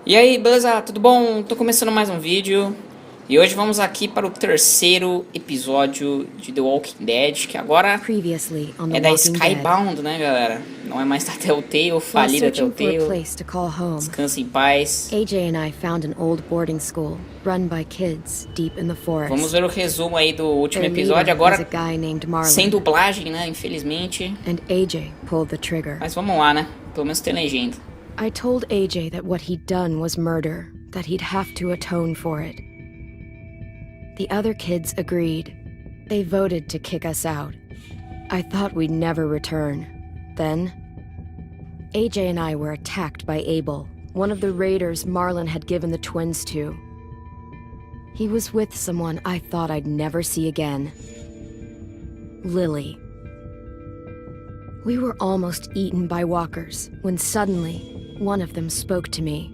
E aí, beleza? Tudo bom? Tô começando mais um vídeo. E hoje vamos aqui para o terceiro episódio de The Walking Dead, que agora é da Skybound, né, galera? Não é mais da Telltale, falida Telltale. Descansa em paz. AJ and I found an old boarding school run by kids deep in the forest. Vamos ver o resumo aí do último episódio, agora sem dublagem, né, infelizmente. And AJ pulled the trigger. Mas vamos lá, né? Pelo menos tem legenda. I told AJ that what he'd done was murder, that he'd have to atone for it. The other kids agreed. They voted to kick us out. I thought we'd never return. Then, AJ and I were attacked by Abel, one of the raiders Marlon had given the twins to. He was with someone I thought I'd never see again. Lily. We were almost eaten by walkers when suddenly, one of them spoke to me.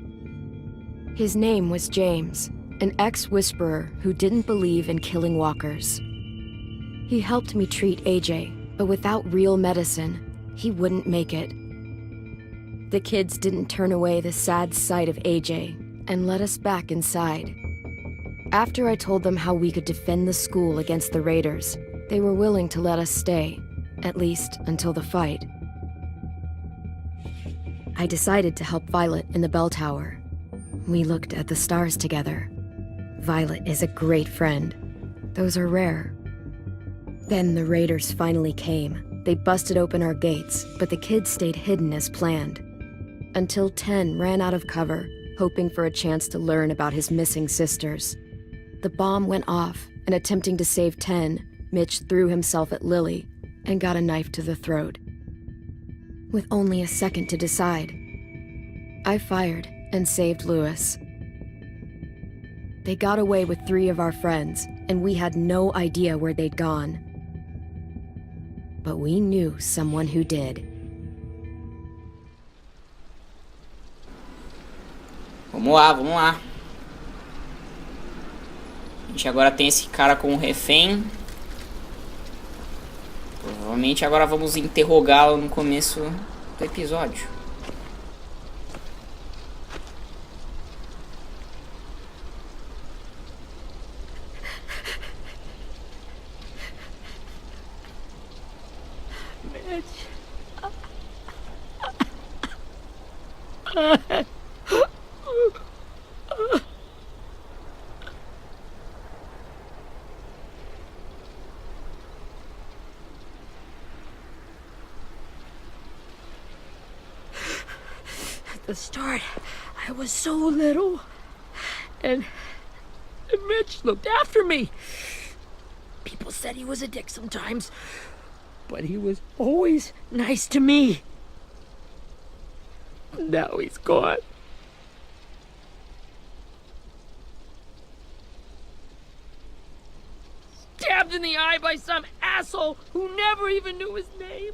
His name was James, an ex-whisperer who didn't believe in killing walkers. He helped me treat AJ, but without real medicine, he wouldn't make it. The kids didn't turn away the sad sight of AJ and let us back inside. After I told them how we could defend the school against the raiders, they were willing to let us stay, at least until the fight. I decided to help Violet in the bell tower. We looked at the stars together. Violet is a great friend. Those are rare. Then the raiders finally came. They busted open our gates, but the kids stayed hidden as planned. Until 10 ran out of cover, hoping for a chance to learn about his missing sisters. The bomb went off, and attempting to save 10, Mitch threw himself at Lily and got a knife to the throat. With only a second to decide, I fired and saved Lewis. They got away with 3 of our friends, and we had no idea where they'd gone. But we knew someone who did. Vamos lá, vamos lá. A gente agora tem esse cara como refém. Provavelmente agora vamos interrogá-lo no começo do episódio. At the start, I was so little, and Mitch looked after me. People said he was a dick sometimes, but he was always nice to me. Now he's gone. Stabbed in the eye by some asshole who never even knew his name.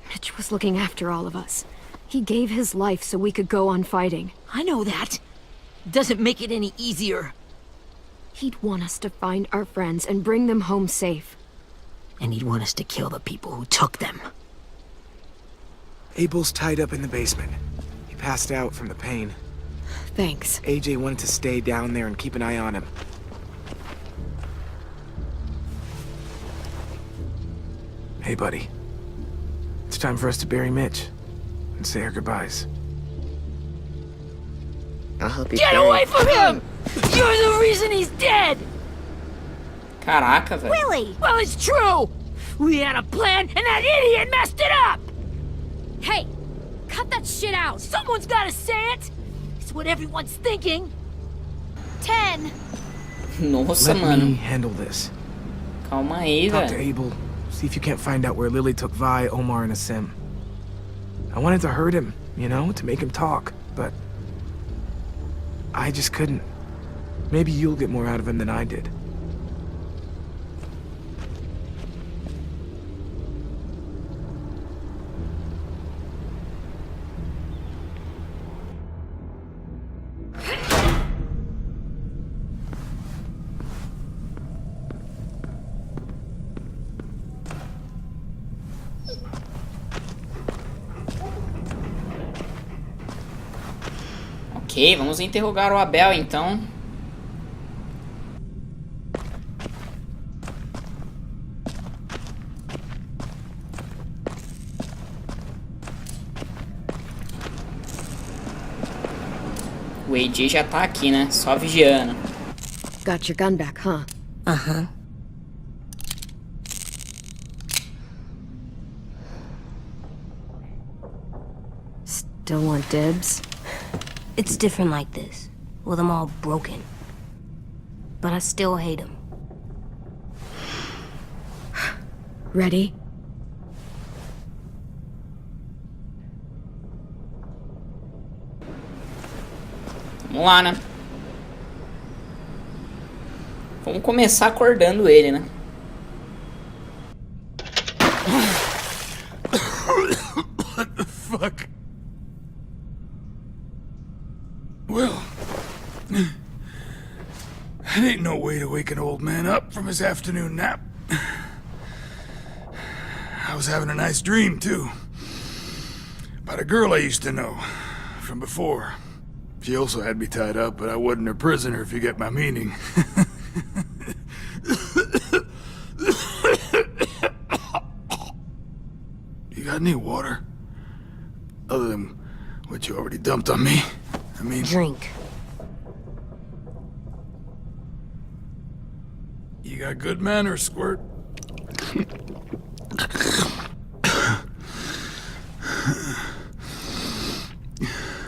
Mitch was looking after all of us. He gave his life so we could go on fighting. I know that. Doesn't make it any easier. He'd want us to find our friends and bring them home safe. And he'd want us to kill the people who took them. Abel's tied up in the basement. He passed out from the pain. Thanks. AJ wanted to stay down there and keep an eye on him. Hey, buddy. It's time for us to bury Mitch and say our goodbyes. I'll help you. Get away from him! You're the reason he's dead! Caraca, velho. Really? Well, it's true! We had a plan, and that idiot messed it up! Hey, cut that shit out! Someone's gotta say it! It's what everyone's thinking. 10. Nossa, Let mano. me handle this. Calma aí, Talk to velho. Abel. See if you can't find out where Lily took Vi, Omar, and Asim. I wanted to hurt him, you know, to make him talk, but I just couldn't. Maybe you'll get more out of him than I did. Ok, vamos interrogar o Abel então. O AJ já tá aqui, né? Só vigiando. Got your gun back, huh? Uh-huh. Still want dibs? It's different like this, with them all broken. But I still hate them. Ready? Vamos lá, né? Vamos começar acordando ele, né? What the fuck? Well, that ain't no way to wake an old man up from his afternoon nap. I was having a nice dream, too. About a girl I used to know from before. She also had me tied up, but I wasn't her prisoner, if you get my meaning. You got any water? Other than what you already dumped on me? I mean... Drink. You got good manners, Squirt.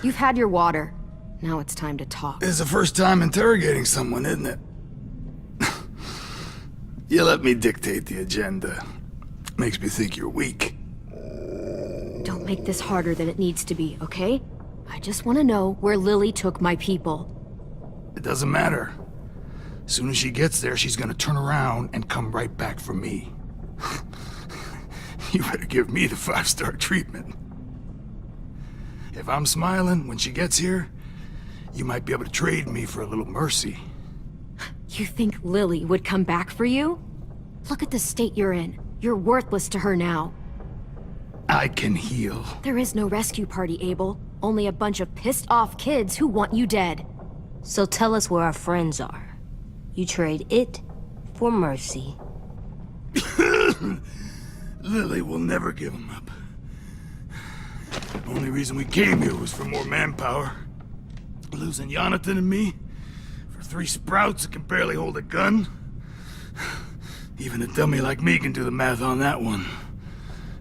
You've had your water. Now it's time to talk. It's the first time interrogating someone, isn't it? You let me dictate the agenda. Makes me think you're weak. Don't make this harder than it needs to be, okay? I just want to know where Lily took my people. It doesn't matter. As soon as she gets there, she's gonna turn around and come right back for me. You better give me the 5-star treatment. If I'm smiling when she gets here, you might be able to trade me for a little mercy. You think Lily would come back for you? Look at the state you're in. You're worthless to her now. I can heal. There is no rescue party, Abel. Only a bunch of pissed-off kids who want you dead. So tell us where our friends are. You trade it for mercy. Lily will never give him up. The only reason we came here was for more manpower. Losing Jonathan and me for 3 sprouts that can barely hold a gun. Even a dummy like me can do the math on that one.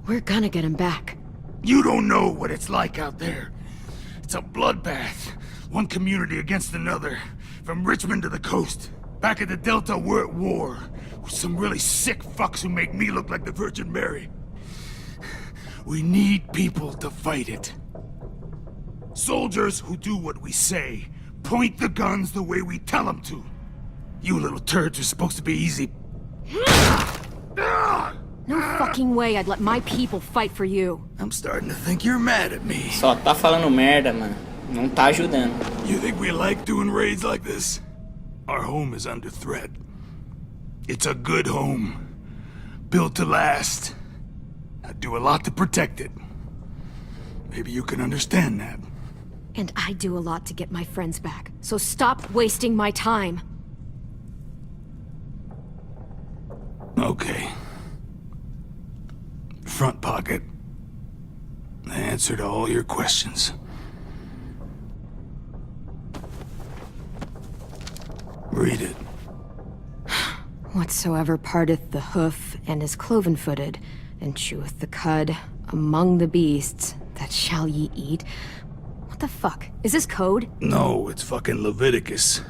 We're gonna get him back. You don't know what it's like out there. It's a bloodbath. One community against another. From Richmond to the coast. Back at the Delta, we're at war. With some really sick fucks who make me look like the Virgin Mary. We need people to fight it. Soldiers who do what we say. Point the guns the way we tell them to. You little turds are supposed to be easy. No fucking way I'd let my people fight for you. I'm starting to think you're mad at me. Só tá falando merda, mano. Não tá ajudando. You think we like doing raids like this? Our home is under threat. It's a good home. Built to last. I do a lot to protect it. Maybe you can understand that. And I do a lot to get my friends back. So stop wasting my time. Okay. Front pocket. The answer to all your questions. Read it. Whatsoever parteth the hoof and is cloven-footed, and cheweth the cud among the beasts, that shall ye eat. What the fuck? Is this code? No, it's fucking Leviticus.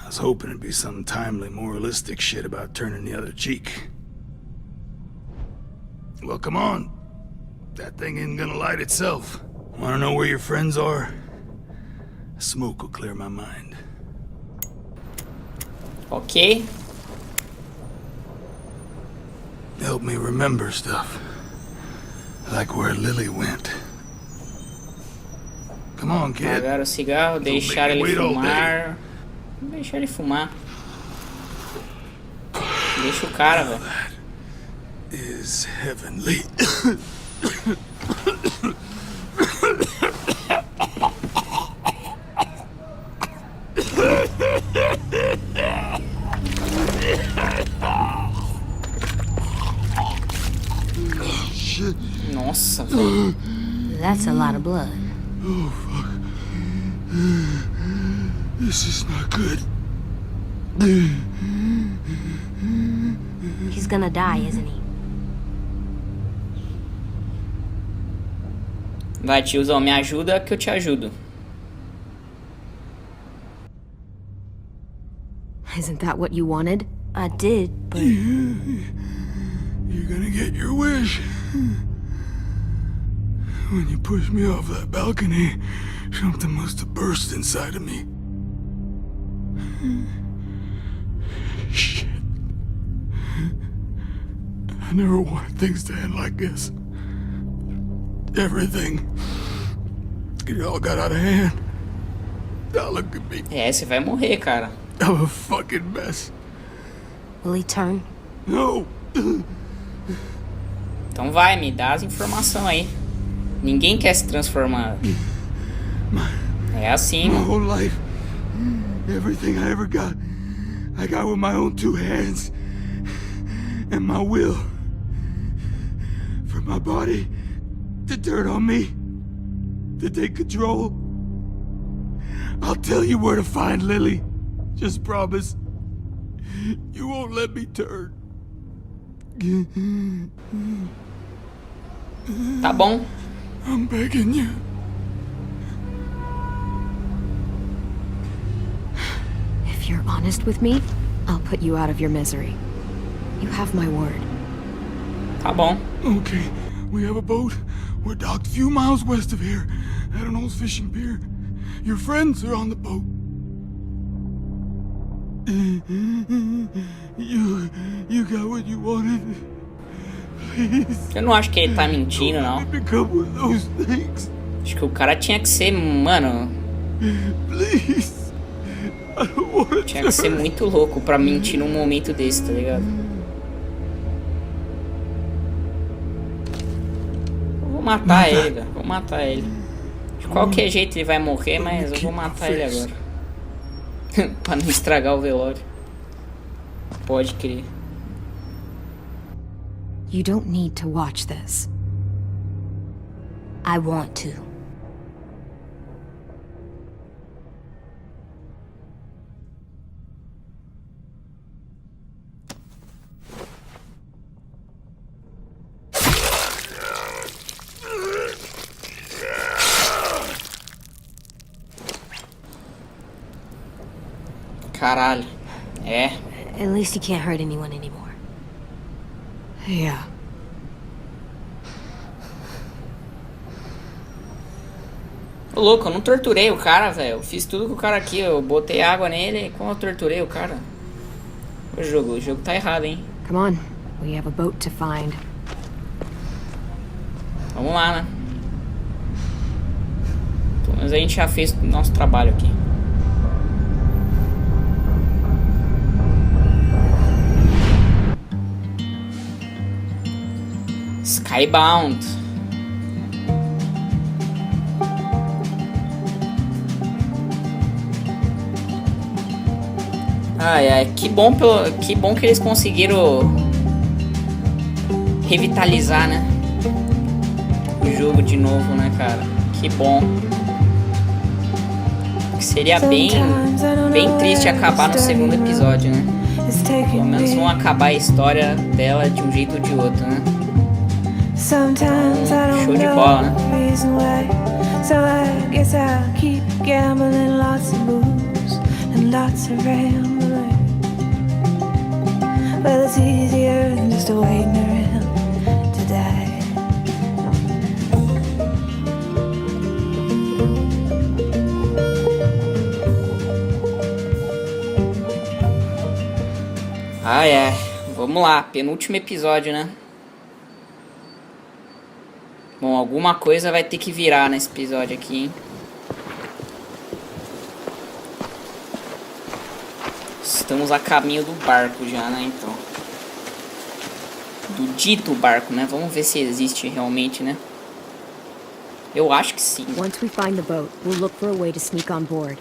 I was hoping it'd be some timely, moralistic shit about turning the other cheek. Well, come on. That thing isn't gonna light itself. Wanna know where your friends are? Smoke will clear my mind. Ok. Help me remember stuff. Like where Lily went. Come on, kid. Apagar o cigarro, deixar ele fumar. Deixar ele fumar. Deixa o cara, velho. Is heavenly. That's a lot of blood. Oh, fuck. This is not good. He's gonna die, isn't he? Vai, tiozão, me ajuda que eu te ajudo. Isn't that what you wanted? I did, but... You're gonna get your wish. When you pushed me off that balcony, something must have burst inside of me. Shit. I never wanted things to end like this. Everything. It all got out of hand. Now look at me. É, você vai morrer, cara. I'm a fucking mess. Will he turn? No. Então vai, me dá as informações aí. Ninguém quer se transformar. É assim, My mano. whole life, everything I ever got, I got with my own two hands and my will. For my body to turn on me, to take control. I'll tell you where to find Lily. Just promise. You won't let me turn. Tá bom. I'm begging you. If you're honest with me, I'll put you out of your misery. You have my word. Tá bom. Okay, we have a boat. We're docked a few miles west of here at an old fishing pier. Your friends are on the boat. You got what you wanted. Please. Eu não acho que ele tá mentindo, Don't não. let me become one of those things. Acho que o cara tinha que ser, mano, Please. I don't want tinha que ser muito louco pra mentir num momento desse, tá ligado? Eu vou matar ele, cara. Vou matar ele. De qualquer jeito ele vai morrer, mas eu vou matar ele agora. Pra não estragar o velório. Pode crer. You don't need to watch this. I want to. Caralho. É. At least he can't hurt anyone anymore. Yeah. Ô, louco, eu não torturei o cara, velho. Eu fiz tudo com o cara aqui. Eu botei água nele. Como eu torturei o cara? O jogo tá errado, hein? Come on. We have a boat to find. Vamos lá, né? Pelo menos a gente já fez o nosso trabalho aqui. Skybound. Ai, ai, que bom que eles conseguiram revitalizar, né? O jogo de novo, né, cara? Que bom. Seria bem triste acabar no segundo episódio, né? Pelo menos vão acabar a história dela de um jeito ou de outro, né? Show de bola, né? So I guess I'll keep gambling lots of moves and lots of rambling. Well, it's easier than just waiting around to die. Ai, ai. Vamos lá, penúltimo episódio, né? Bom, alguma coisa vai ter que virar nesse episódio aqui, hein? Estamos a caminho do barco já, né, então. Do dito barco, né? Vamos ver se existe realmente, né? Eu acho que sim. Once we find the boat, we'll look for a way to sneak on board.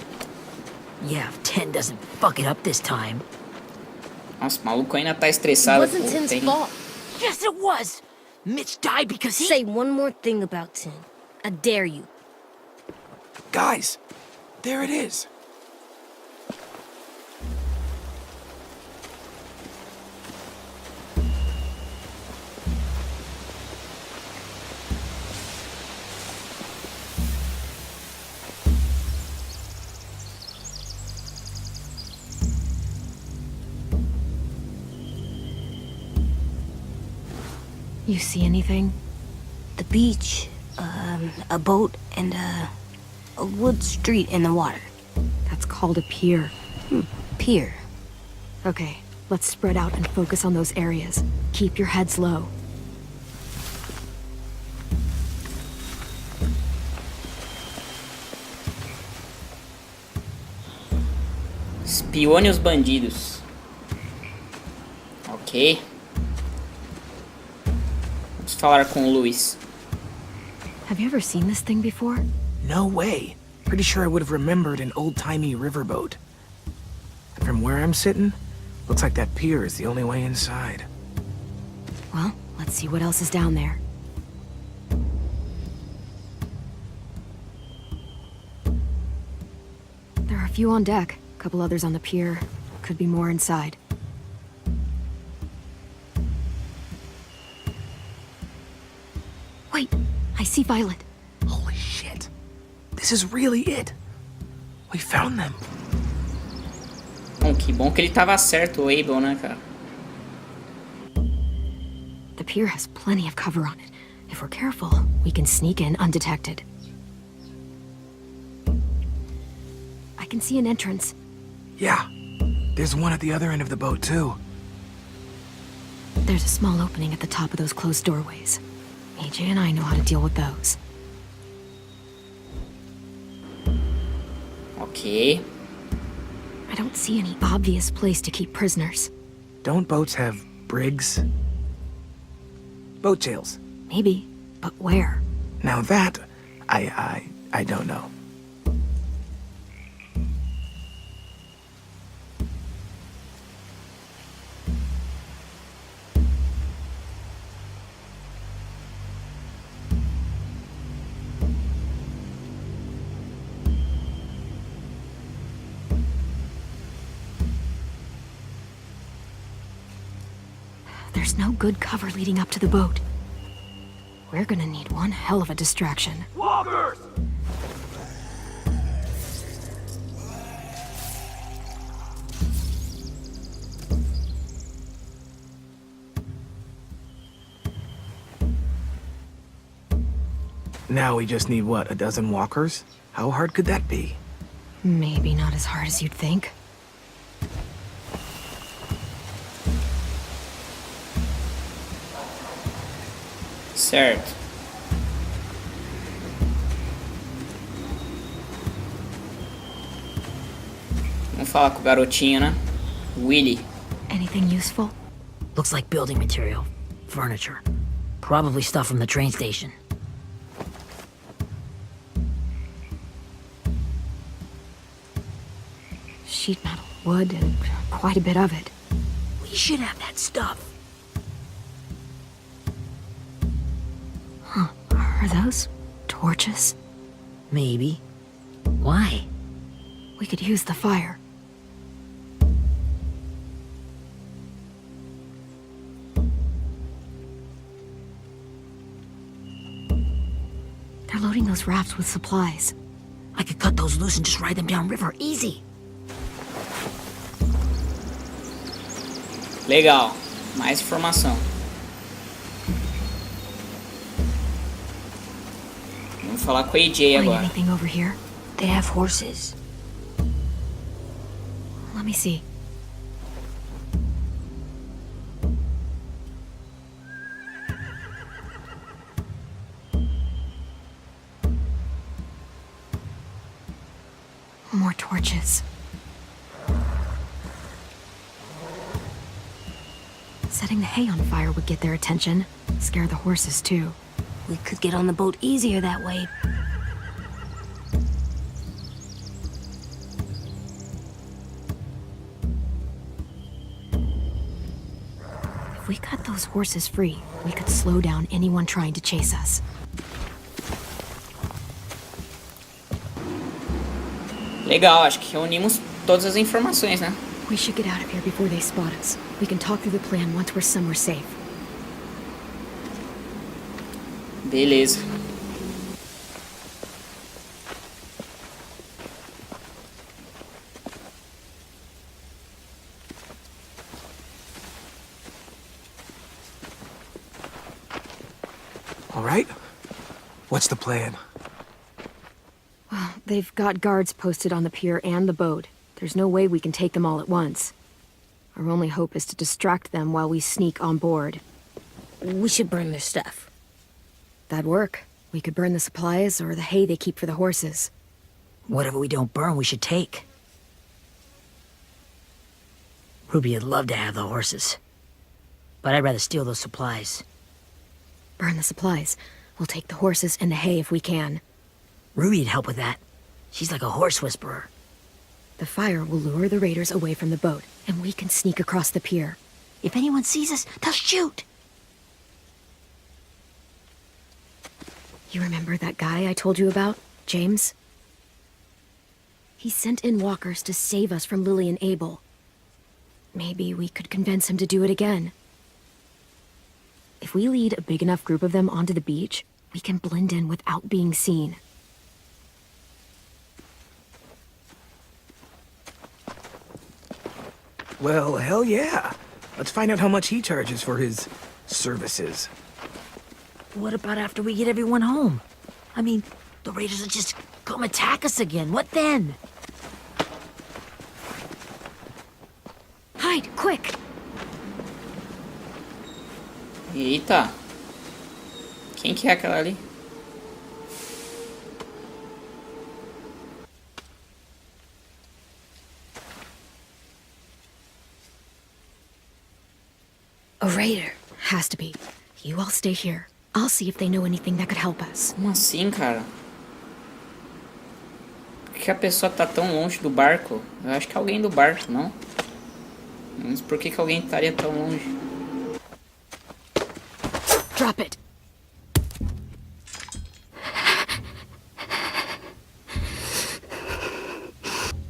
Yeah, if Tin doesn't fuck it up this time. Nossa, o maluco ainda tá estressado. It wasn't Tin's fault. Yes, it was. Mitch died because he... Say one more thing about Tin, I dare you. Guys, there it is. You see anything? The beach, a boat, and a wood street in the water. That's called a pier. Pier. Okay, let's spread out and focus on those areas. Keep your heads low. Espione os bandidos. Ok. Vamos falar com o Luis. Have you ever seen this thing before? No way. Pretty sure I would have remembered an old-timey riverboat. And from where I'm sitting, looks like that pier is the only way inside. Well, let's see what else is down there. There are a few on deck, a couple others on the pier. Could be more inside. Wait, I see Violet. Holy shit. This is really it. We found them. Bom, que bom que ele tava certo, o Abel, né, cara? The pier has plenty of cover on it. If we're careful, we can sneak in undetected. I can see an entrance. Yeah. There's one at the other end of the boat, too. There's a small opening at the top of those closed doorways. AJ and I know how to deal with those. Ok. I don't see any obvious place to keep prisoners. Don't boats have brigs? Boat jails. Maybe, but where? Now that, I don't know. There's no good cover leading up to the boat. We're gonna need one hell of a distraction. Walkers! Now we just need, what, a dozen walkers? How hard could that be? Maybe not as hard as you'd think. Certo. Vamos falar com o garotinho, né? Willy. Anything useful? Looks like building material. Furniture. Probably stuff from the train station. Sheet metal, wood, and quite a bit of it. We should have that stuff. Are those torches? Maybe. Why? We could use the fire. They're loading those rafts with supplies. I could cut those loose and just ride them downriver. Easy. Legal. Mais informação. Vamos falar com a AJ Find agora. anything over here? They have horses. Let me see. More torches. Setting the hay on fire would get their attention. Scare the horses, too. We could get on the boat easier that way. If we cut those horses free, we could slow down anyone trying to chase us. Legal, acho que reunimos todas as informações, né? We should get out of here before they spot us. We can talk through the plan once we're somewhere safe. Beleza. All right? What's the plan? Well, they've got guards posted on the pier and the boat. There's no way we can take them all at once. Our only hope is to distract them while we sneak on board. We should burn their stuff. That'd work. We could burn the supplies or the hay they keep for the horses. Whatever we don't burn, we should take. Ruby would love to have the horses. But I'd rather steal those supplies. Burn the supplies. We'll take the horses and the hay if we can. Ruby'd help with that. She's like a horse whisperer. The fire will lure the raiders away from the boat, and we can sneak across the pier. If anyone sees us, they'll shoot. You remember that guy I told you about, James? He sent in walkers to save us from Lily and Abel. Maybe we could convince him to do it again. If we lead a big enough group of them onto the beach, we can blend in without being seen. Well, hell yeah. Let's find out how much he charges for his services. What about after we get everyone home? I mean, the raiders will just come attack us again. What then? Hide, quick! Eita. Quem que é aquela ali? A raider. Has to be. You all stay here. I'll see if they know anything that could help us. Como assim, cara? Por que a pessoa tá tão longe do barco? Eu acho que é alguém do barco, não? Mas por que alguém estaria tão longe? Drop it.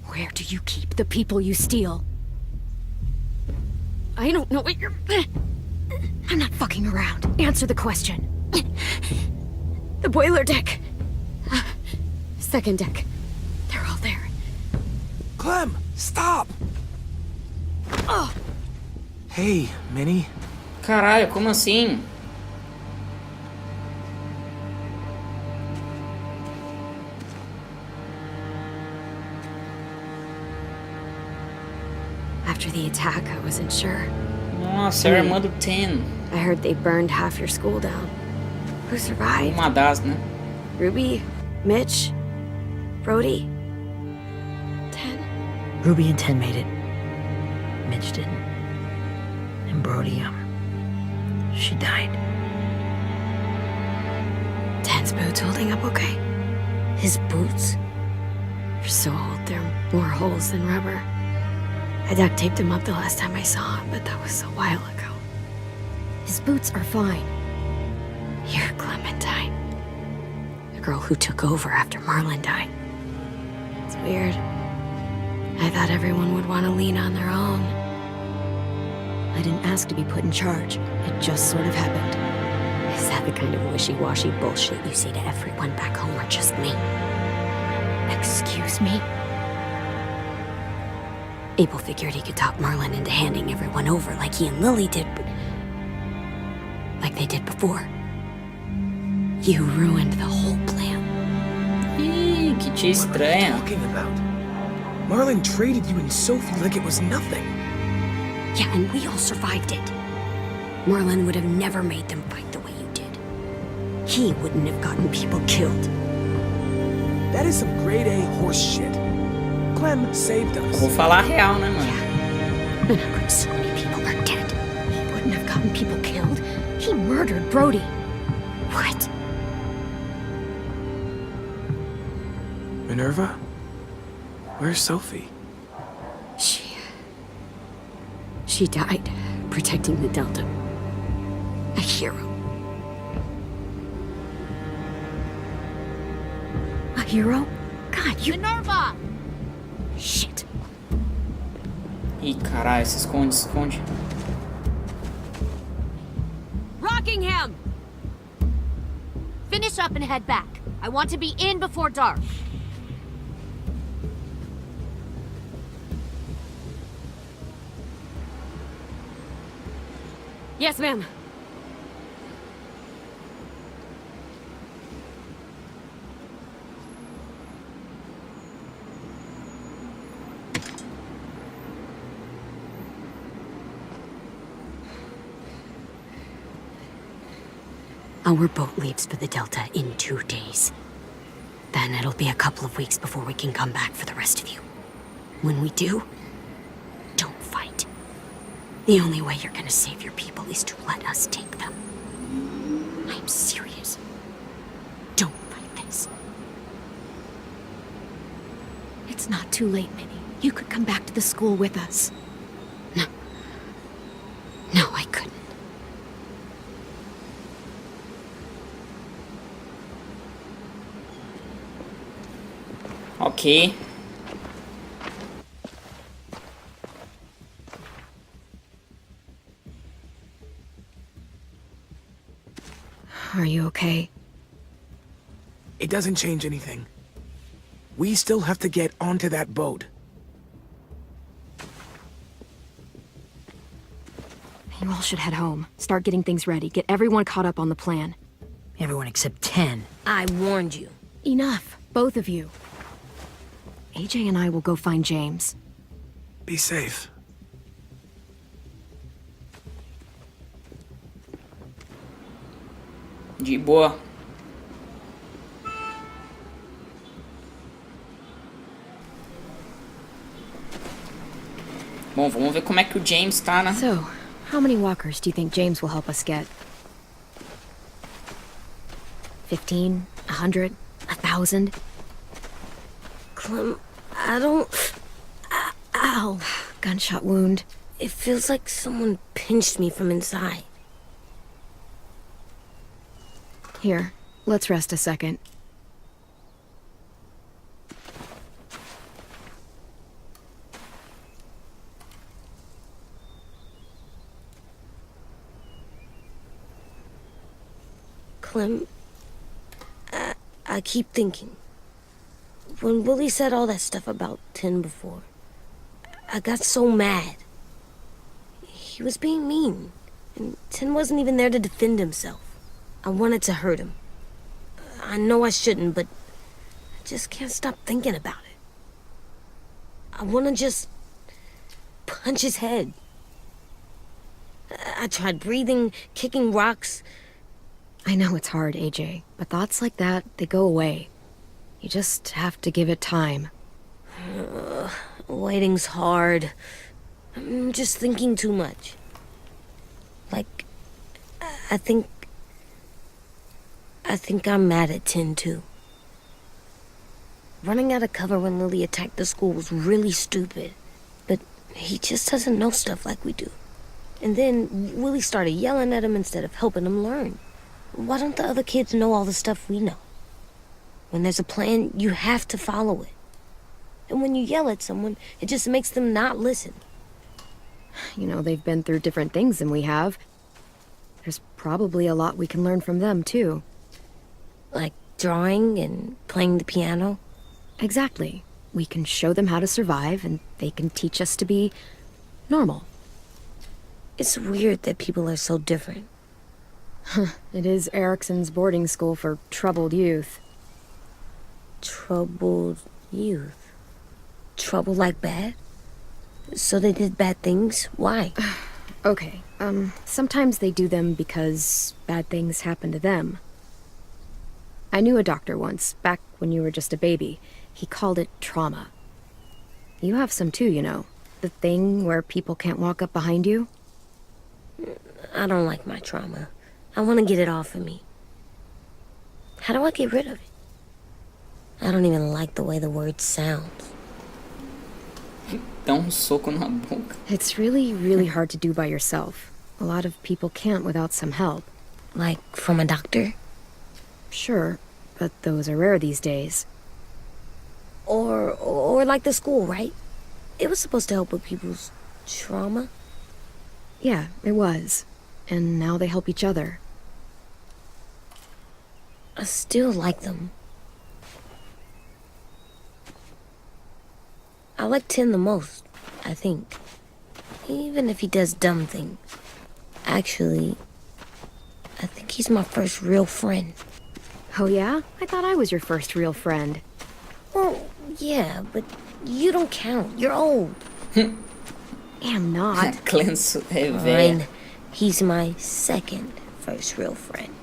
Where do you keep the people you steal? I don't know what you're... I'm not fucking around. Answer the question. The boiler deck. Second deck. They're all there. Clem, stop! Oh. Hey, Minnie. Caralho, como assim? After the attack, I wasn't sure. Nossa, é a irmã do Ten. I heard they burned half your school down. Who survived? Uma das, né? Ruby, Mitch, Brody, 10. Ruby and 10 made it. Mitch didn't. And Brody, she died. 10's boots holding up okay? His boots? They're so old, there are more holes than rubber. I duct taped him up the last time I saw him, but that was a while ago. His boots are fine. You're Clementine. The girl who took over after Marlon died. It's weird. I thought everyone would want to lean on their own. I didn't ask to be put in charge. It just sort of happened. Is that the kind of wishy-washy bullshit you say to everyone back home or just me? Excuse me? Abel figured he could talk Marlon into handing everyone over like he and Lily did, but... like they did before. You ruined the whole plan. Ih, que tia What are you estranha. talking about? Marlon traded you and Sophie like it was nothing. Yeah, and we all survived it. Marlon would have never made them fight the way you did. He wouldn't have gotten people killed. That is some grade A horse shit. Clem saved us. Vou falar a real, né, mano? And so many people are dead. He wouldn't have gotten people killed. He murdered Brody. What? Minerva? Where's Sophie? She died protecting the Delta. A hero. A hero? God, you... Minerva! Shit. Ih, caralho, se esconde, se esconde. Rockingham! Finish up and head back. I want to be in before dark. Yes, ma'am. Our boat leaves for the Delta in 2 days. Then it'll be a couple of weeks before we can come back for the rest of you. When we do, don't fight. The only way you're gonna save your people is to let us take them. I'm serious. Don't fight this. It's not too late, Minnie. You could come back to the school with us. No. No, I couldn't. Ok. Are you okay? It doesn't change anything. We still have to get onto that boat. You all should head home. Start getting things ready. Get everyone caught up on the plan. Everyone except 10. I warned you. Enough. Both of you. AJ and I will go find James. Be safe. De boa. Bom, vamos ver como é que o James tá, né? So, how many walkers do you think James will help us get? 15? 100? 1,000? Clem, I don't... Ow. Gunshot wound. It feels like someone pinched me from inside. Here, let's rest a second. Clem, I keep thinking. When Willie said all that stuff about 10 before, I got so mad. He was being mean, and 10 wasn't even there to defend himself. I wanted to hurt him. I know I shouldn't, but I just can't stop thinking about it. I want to just punch his head. I tried breathing, kicking rocks. I know it's hard, AJ, but thoughts like that, they go away. You just have to give it time. Waiting's hard. I'm just thinking too much. Like, I think I'm mad at 10 too. Running out of cover when Lily attacked the school was really stupid. But he just doesn't know stuff like we do. And then Willie started yelling at him instead of helping him learn. Why don't the other kids know all the stuff we know? When there's a plan, you have to follow it. And when you yell at someone, it just makes them not listen. You know, they've been through different things than we have. There's probably a lot we can learn from them, too. Like drawing and playing the piano? Exactly. We can show them how to survive, and they can teach us to be normal. It's weird that people are so different. It is Erickson's boarding school for troubled youth. Troubled youth? Trouble like bad? So they did bad things? Why? Okay, sometimes they do them because bad things happen to them. I knew a doctor once, back when you were just a baby. He called it trauma. You have some too, you know. The thing where people can't walk up behind you. I don't like my trauma. I want to get it off of me. How do I get rid of it? I don't even like the way the word sounds. Dá soco na boca. It's really, really hard to do by yourself. A lot of people can't without some help. Like from a doctor? Sure, but those are rare these days. Or more like the school, right? It was supposed to help with people's trauma. Yeah, it was. And now they help each other. I still like them. I like Tim the most, I think. Even if he does dumb things. Actually, I think he's my first real friend. Oh yeah? I thought I was your first real friend. Well, yeah, but you don't count. You're old. I'm not. Cleanse é velha. Fine. He's my second first real friend.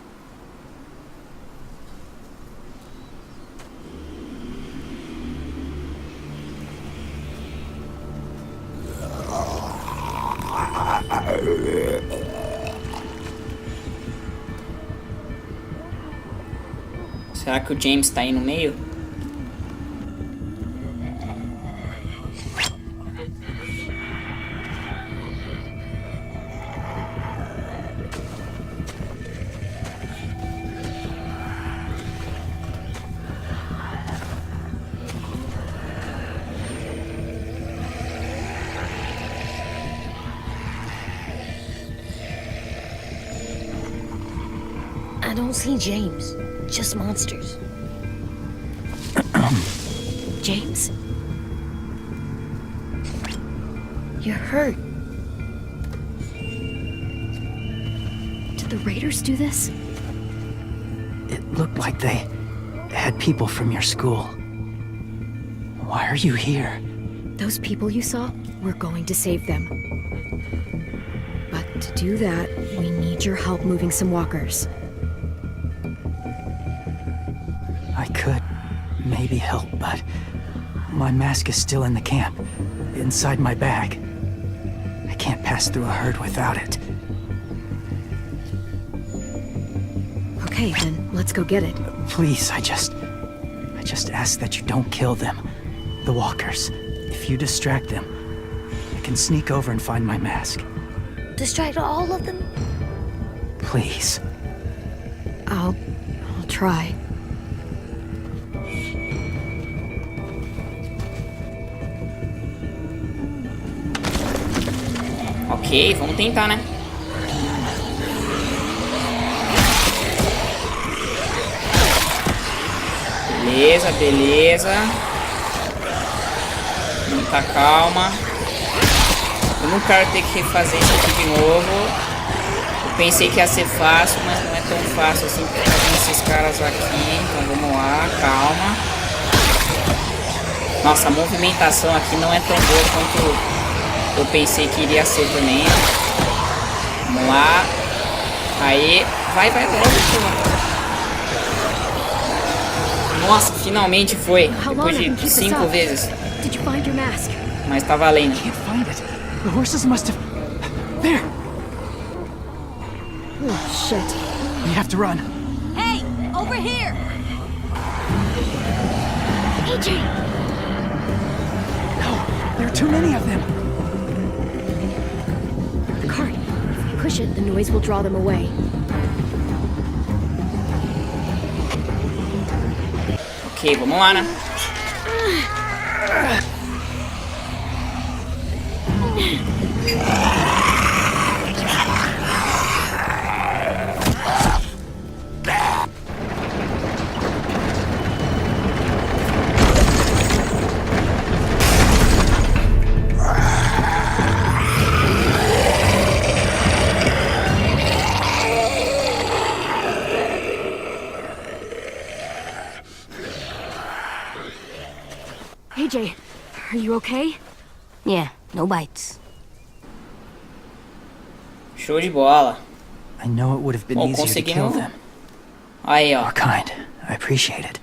Será que o James tá aí no meio? I don't see James. Just monsters. James? You're hurt. Did the Raiders do this? It looked like they had people from your school. Why are you here? Those people you saw, we're going to save them. But to do that, we need your help moving some walkers. I could maybe help, but my mask is still in the camp, inside my bag. I can't pass through a herd without it. Okay, then let's go get it. Please, I just ask that you don't kill them. The walkers. If you distract them, I can sneak over and find my mask. Distract all of them? Please. I'll try. Ok, vamos tentar, né? Beleza, beleza. Muita calma. Eu não quero ter que refazer isso aqui de novo. Eu pensei que ia ser fácil, mas não é tão fácil assim fazer esses caras aqui. Então vamos lá, calma. Nossa, a movimentação aqui não é tão boa quanto eu pensei que iria ser também. Vamos lá. Aí. Vai logo, pô. Nossa, finalmente foi. Depois de 5 vezes. Did you find your mask? Mas tá valendo. Can't find it. The horses must have... There! Oh, shit. We have to run. Hey, over here! AJ! No, there are too many of them. The cart. If we push it, the noise will draw them away. Ok, vamos lá, né? AJ, are you okay? Yeah, no bites. Show de bola. I know it would have been easier to kill conseguimos. them. Aí, ó. You're kind. I appreciate it.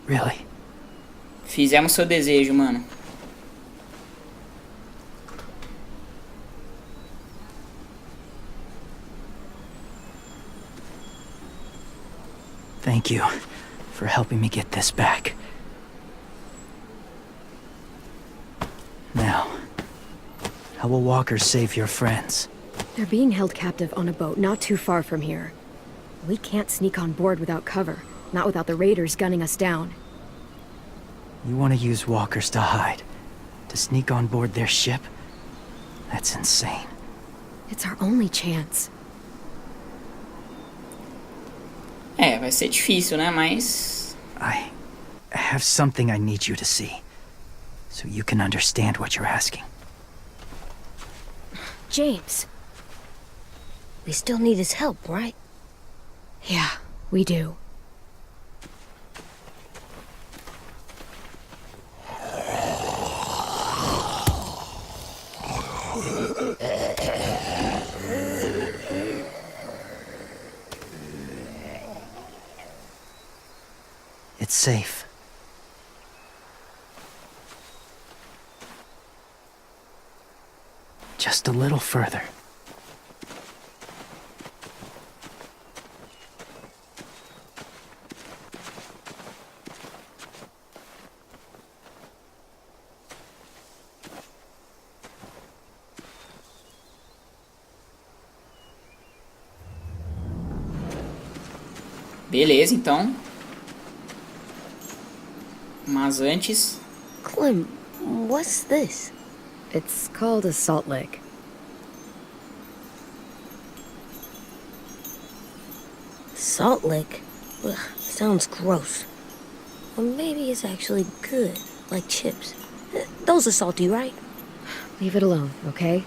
Really. Fizemos seu desejo, mano. Thank you for helping me get this back. Now, how will walkers save your friends? They're being held captive on a boat not too far from here. We can't sneak on board without cover, not without the raiders gunning us down. You want to use walkers to hide? To sneak on board their ship? That's insane. It's our only chance. É, vai ser difícil, né? Mas... I have something I need you to see. So you can understand what you're asking. James. We still need his help, right? Yeah, we do. It's safe. Just a little further. Beleza, então. Mas antes... Clem, what's this? It's called a salt lick. Salt lick? Ugh, sounds gross. Or maybe it's actually good, like chips. Those are salty, right? Leave it alone, okay?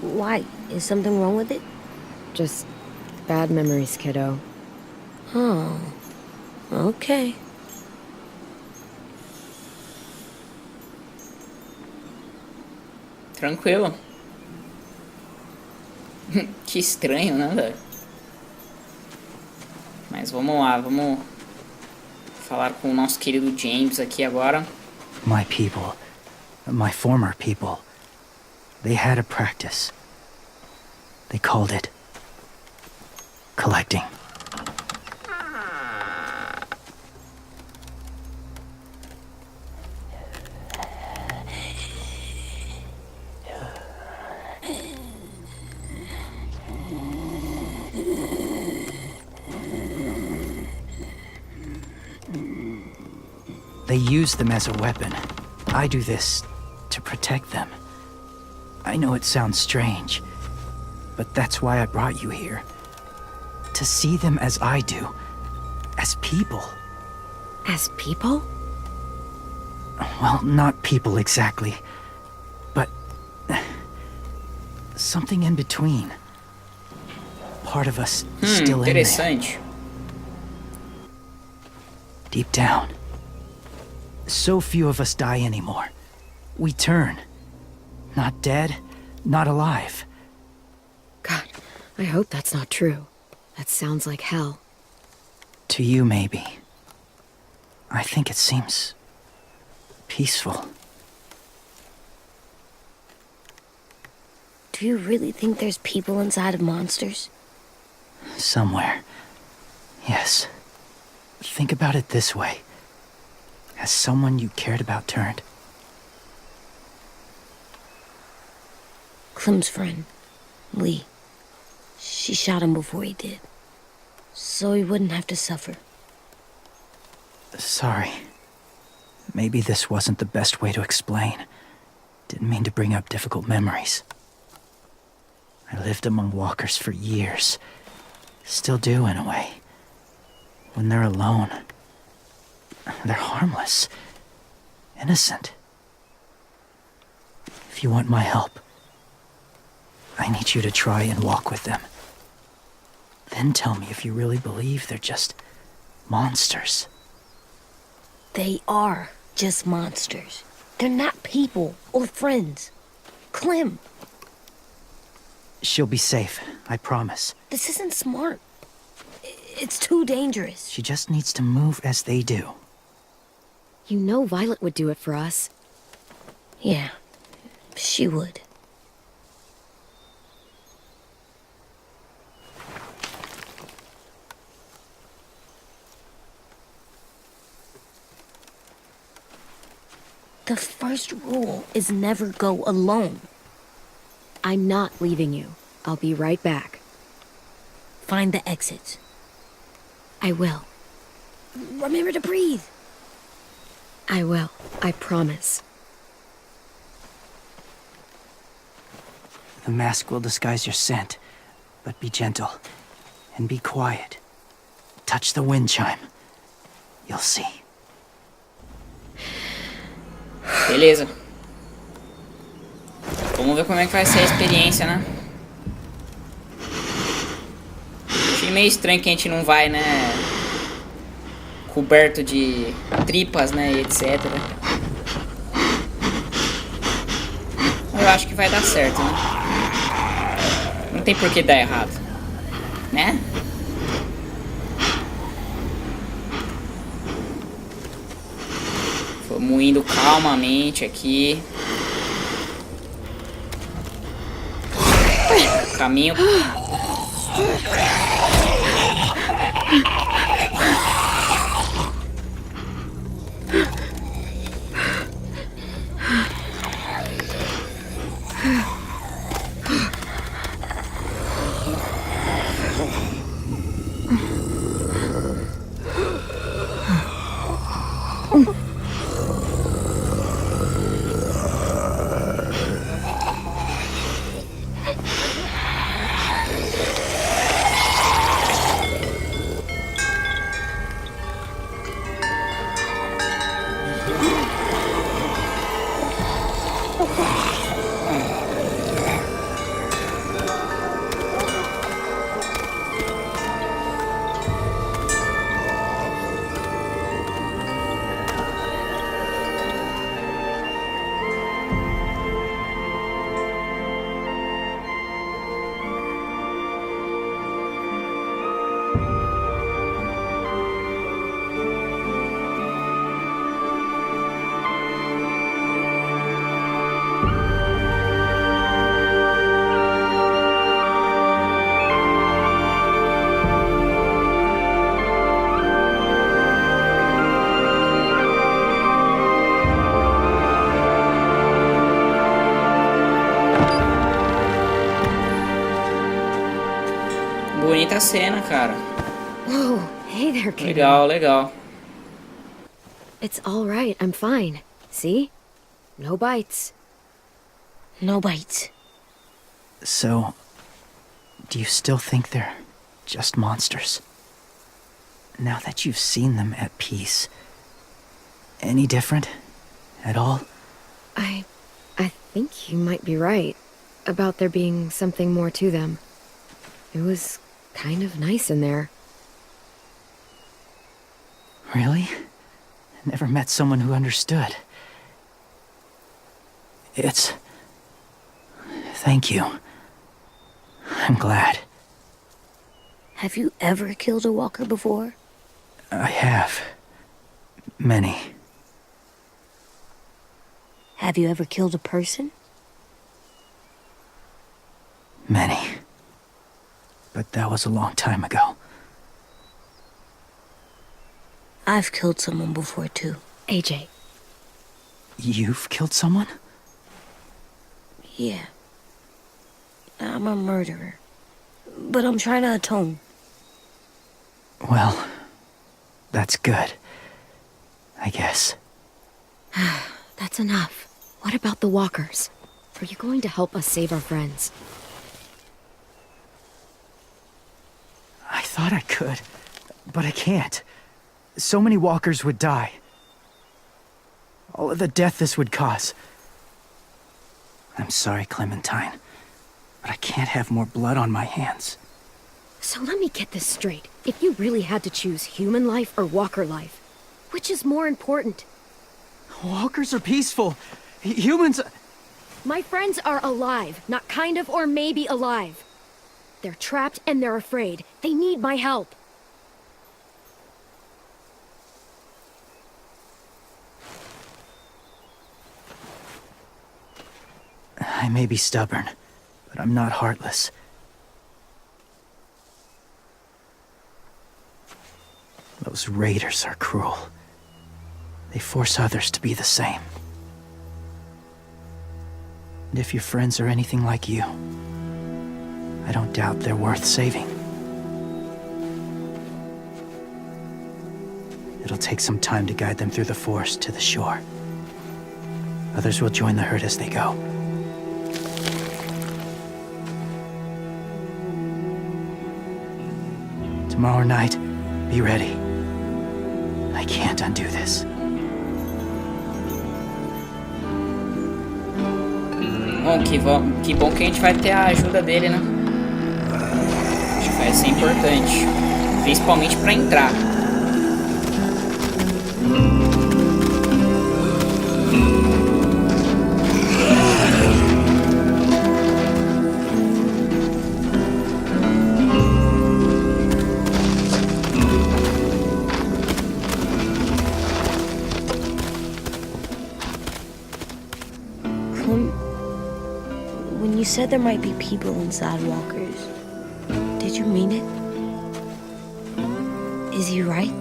Why? Is something wrong with it? Just bad memories, kiddo. Oh, okay. Tranquilo. Que estranho, né, velho? Mas vamos lá, vamos falar com o nosso querido James aqui agora. My people, my former people, they had a practice. They called it collecting. They use them as a weapon. I do this to protect them. I know it sounds strange, but that's why I brought you here. To see them as I do. As people. As people? Well, not people exactly, but something in between. Part of us still in there. Interessante. Deep down. So few of us die anymore. We turn. Not dead, not alive. God, I hope that's not true. That sounds like hell. To you, maybe. I think it seems peaceful. Do you really think there's people inside of monsters? Somewhere. Yes. Think about it this way. Has someone you cared about turned? Clem's friend, Lee. She shot him before he did. So he wouldn't have to suffer. Sorry. Maybe this wasn't the best way to explain. Didn't mean to bring up difficult memories. I lived among walkers for years. Still do, in a way. When they're alone, they're harmless. Innocent. If you want my help, I need you to try and walk with them. Then tell me if you really believe they're just monsters. They are just monsters. They're not people or friends. Clem, She'll be safe, I promise. this isn't smart. It's too dangerous. She just needs to move as they do. You know Violet would do it for us. Yeah, she would. The first rule is never go alone. I'm not leaving you. I'll be right back. Find the exits. I will. Remember to breathe. I will. I promise. The mask will disguise your scent, but be gentle and be quiet. Touch the wind chime. You'll see. Beleza. Vamos ver como é que vai ser a experiência, né? Achei meio estranho que a gente não vai, né? Coberto de tripas, né? E etc. Eu acho que vai dar certo, né? Não tem por que dar errado, né? Vamos indo calmamente aqui. Caminho. Bonita cena, cara. Whoa, hey there, kid. Legal, legal. It's all right. I'm fine. See? No bites. No bites. So, do you still think they're just monsters? Now that you've seen them at peace, any different at all? I think you might be right about there being something more to them. It was kind of nice in there. Really? I never met someone who understood. Thank you. I'm glad. Have you ever killed a walker before? I have. Many. Have you ever killed a person? Many. But that was a long time ago. I've killed someone before, too. AJ. You've killed someone? Yeah. I'm a murderer. But I'm trying to atone. Well, that's good. I guess. That's enough. What about the walkers? Are you going to help us save our friends? I thought I could, but I can't. So many walkers would die. All of the death this would cause. I'm sorry, Clementine, but I can't have more blood on my hands. So let me get this straight. If you really had to choose human life or walker life, which is more important? Walkers are peaceful. Humans... My friends are alive, not kind of or maybe alive. They're trapped and they're afraid. They need my help. I may be stubborn, but I'm not heartless. Those raiders are cruel. They force others to be the same. And if your friends are anything like you, I don't doubt they're worth saving. It'll take some time to guide them through the forest to the shore. Others will join the herd as they go. Tomorrow night, be ready. I can't undo this. Bom, que bom que a gente vai ter a ajuda dele, né? Acho que vai ser importante. Principalmente pra entrar. When you said there might be people inside walkers, did you mean it? Is he right?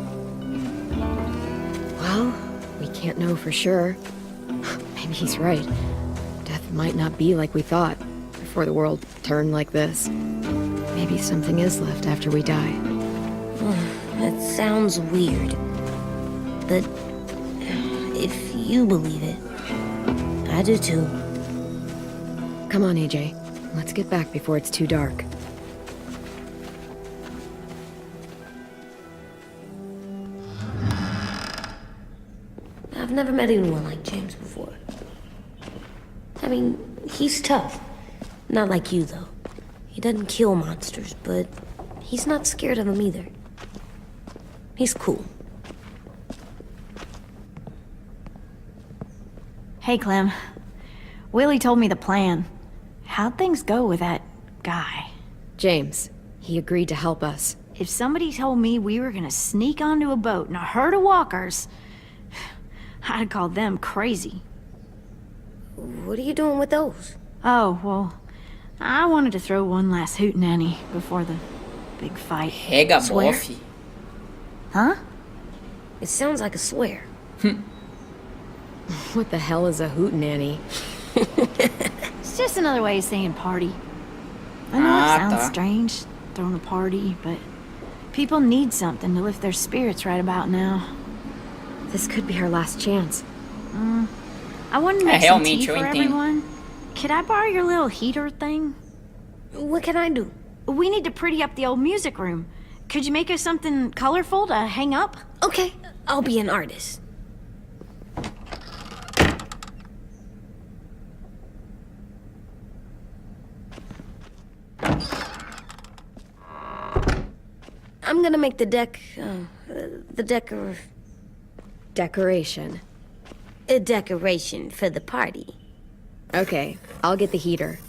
Well, we can't know for sure. Maybe he's right. Death might not be like we thought before the world turned like this. Maybe something is left after we die. That sounds weird. But if you believe it, I do too. Come on, AJ. Let's get back before it's too dark. I've never met anyone like James before. I mean, he's tough. Not like you, though. He doesn't kill monsters, but he's not scared of them either. He's cool. Hey, Clem. Willie told me the plan. How'd things go with that guy? James, he agreed to help us. If somebody told me we were gonna sneak onto a boat in a herd of walkers, I'd call them crazy. What are you doing with those? Oh, well, I wanted to throw one last hootenanny before the big fight. Rega Swear? bofe. Huh? It sounds like a swear. What the hell is a hootenanny? It's just another way of saying party. I know it sounds strange, throwing a party, but people need something to lift their spirits right about now. This could be our last chance. I wanted to make some tea realmente, for eu entendo. everyone. Could I borrow your little heater thing? What can I do? We need to pretty up the old music room. Could you make us something colorful to hang up? Okay, I'll be an artist. I'm gonna make the Decoration. a decoration for the party. Okay, I'll get the heater.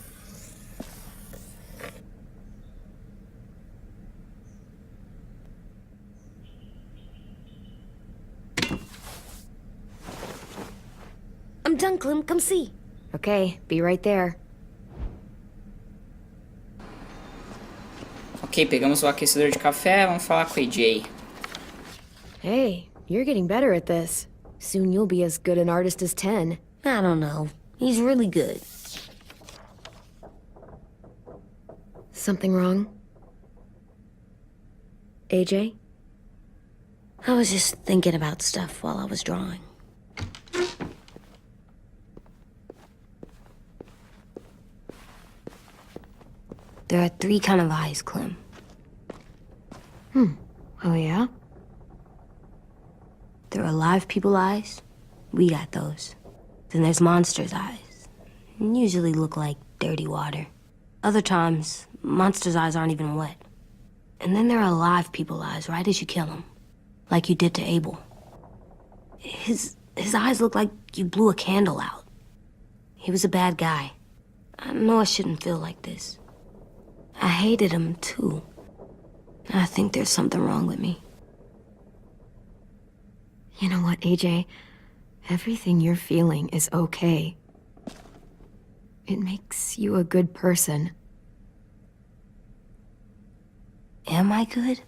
I'm done, Clem. Come see. Okay, be right there. Ok, pegamos o aquecedor de café, vamos falar com o AJ. Hey, you're getting better at this. Soon you'll be as good an artist as 10. I don't know. He's really good. Something wrong? AJ? I was just thinking about stuff while I was drawing. There are 3 kind of eyes, Clem. Oh yeah? There are live people eyes. We got those. Then there's monsters' eyes. Usually look like dirty water. Other times, monsters' eyes aren't even wet. And then there are live people eyes right as you kill them. Like you did to Abel. His eyes look like you blew a candle out. He was a bad guy. I know I shouldn't feel like this. I hated him, too. I think there's something wrong with me. You know what, AJ? Everything you're feeling is okay. It makes you a good person. Am I good?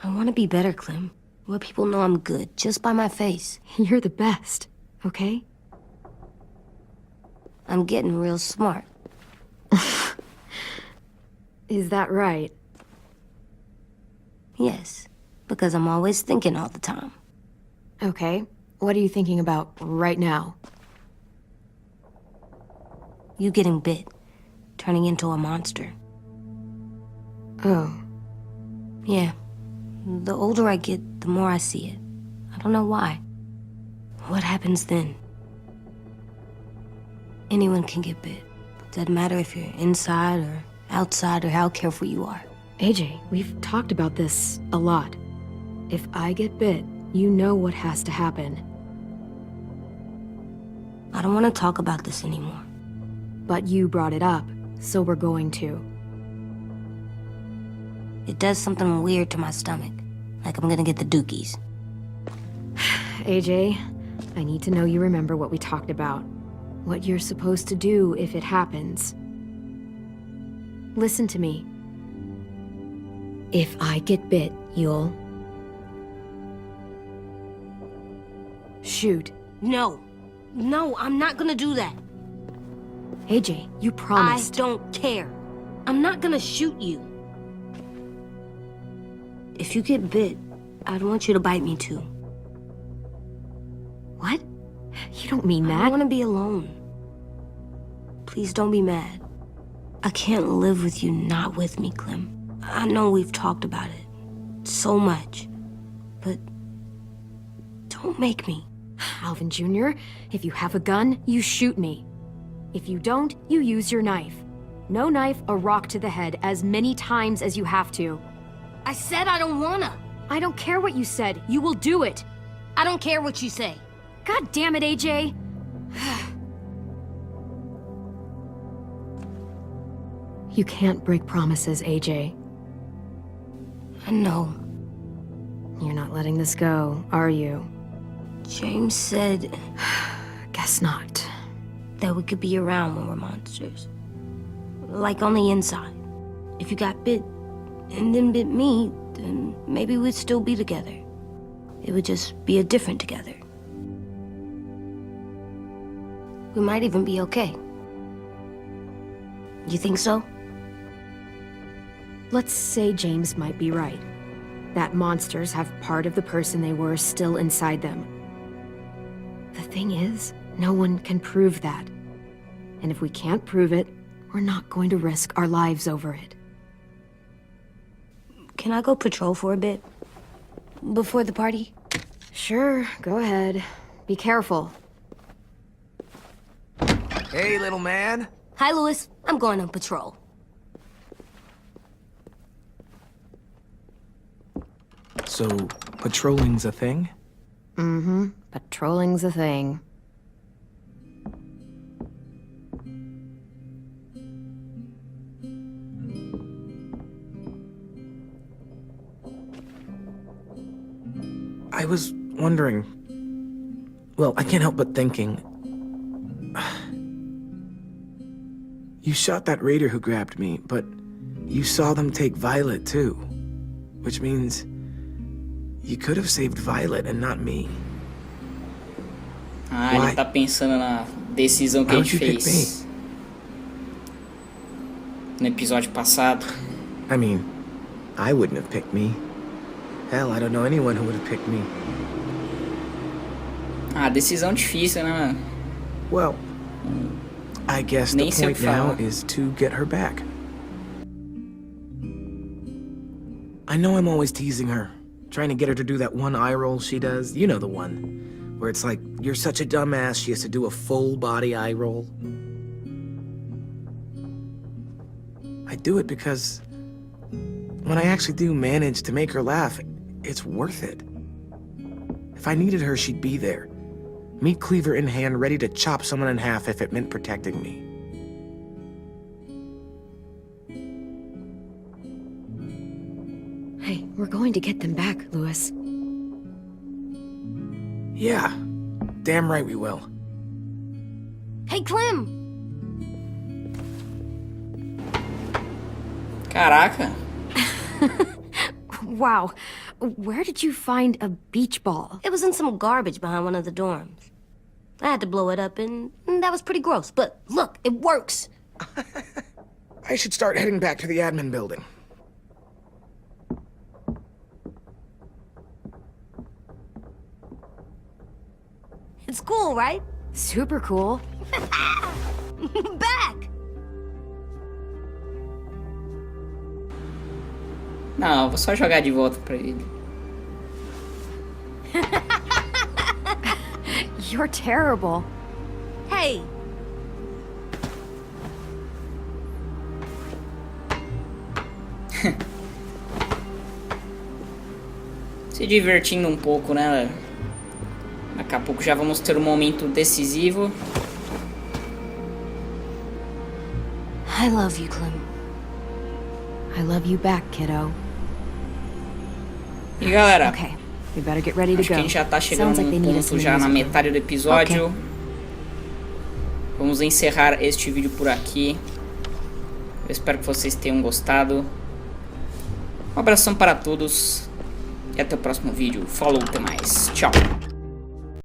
I want to be better, Clem. Let people know I'm good, just by my face. You're the best, okay? I'm getting real smart. Is that right? Yes, Because I'm always thinking all the time. Okay, what are you thinking about right now? You getting bit. Turning into a monster. Oh. Yeah. The older I get, the more I see it. I don't know why. What happens then? Anyone can get bit. Doesn't matter if you're inside or outside or how careful you are. AJ, we've talked about this a lot. If I get bit, you know what has to happen. I don't want to talk about this anymore. But you brought it up, so we're going to. It does something weird to my stomach. Like I'm gonna get the dookies. AJ, I need to know you remember what we talked about. What you're supposed to do if it happens. Listen to me. If I get bit, you'll... shoot. No. No, I'm not gonna do that. AJ, you promised. I don't care. I'm not gonna shoot you. If you get bit, I'd want you to bite me too. What? You don't mean that. I want to be alone. Please don't be mad. I can't live with you not with me, Clem. I know we've talked about it so much, but don't make me. Alvin Jr., if you have a gun, you shoot me. If you don't, you use your knife. No knife, a rock to the head as many times as you have to. I said I don't wanna. I don't care what you said. You will do it. I don't care what you say. God damn it, AJ. You can't break promises, AJ. I know. You're not letting this go, are you? James said Guess not. that we could be around when we're monsters. Like on the inside. If you got bit and then bit me, then maybe we'd still be together. It would just be a different together. We might even be okay. You think so? Let's say James might be right. That monsters have part of the person they were still inside them. The thing is, no one can prove that. And if we can't prove it, we're not going to risk our lives over it. Can I go patrol for a bit? Before the party? Sure, go ahead. Be careful. Hey, little man. Hi, Louis. I'm going on patrol. So, patrolling's a thing? Mm-hmm. Patrolling's a thing. I was wondering... Well, I can't help but thinking... You shot that raider who grabbed me, but you saw them take Violet too. Which means... you could have saved Violet and not me. Ah, ele tá pensando na decisão que a gente fez no episódio passado. I mean, I wouldn't have picked me. Hell, I don't know anyone who would have picked me. Ah, decisão difícil, né, mano? Well, I guess the point now is to get her back. I know I'm always teasing her, trying to get her to do that one eye roll she does. You know the one, where it's like, you're such a dumbass, she has to do a full body eye roll. I do it because when I actually do manage to make her laugh, it's worth it. If I needed her, she'd be there. Meat cleaver in hand, ready to chop someone in half if it meant protecting me. Hey, we're going to get them back, Louis. Yeah, damn right we will. Hey, Clem! Caraca. Wow, where did you find a beach ball? It was in some garbage behind one of the dorms. I had to blow it up, and that was pretty gross. But look, it works. I should start heading back to the admin building. It's cool, right? Super cool. Back! Não, eu vou só jogar de volta pra ele. You're terrible. Hey! Se divertindo um pouco, né? Daqui a pouco já vamos ter um momento decisivo. I love you, Clem. I love you back, kiddo. E galera, Okay, we better get ready to acho que a go. gente já tá chegando Sounds like num they need us ponto in já na music. metade do episódio. Okay. Vamos encerrar este vídeo por aqui. Eu espero que vocês tenham gostado. Um abração para todos. E até o próximo vídeo. Falou, até mais. Tchau.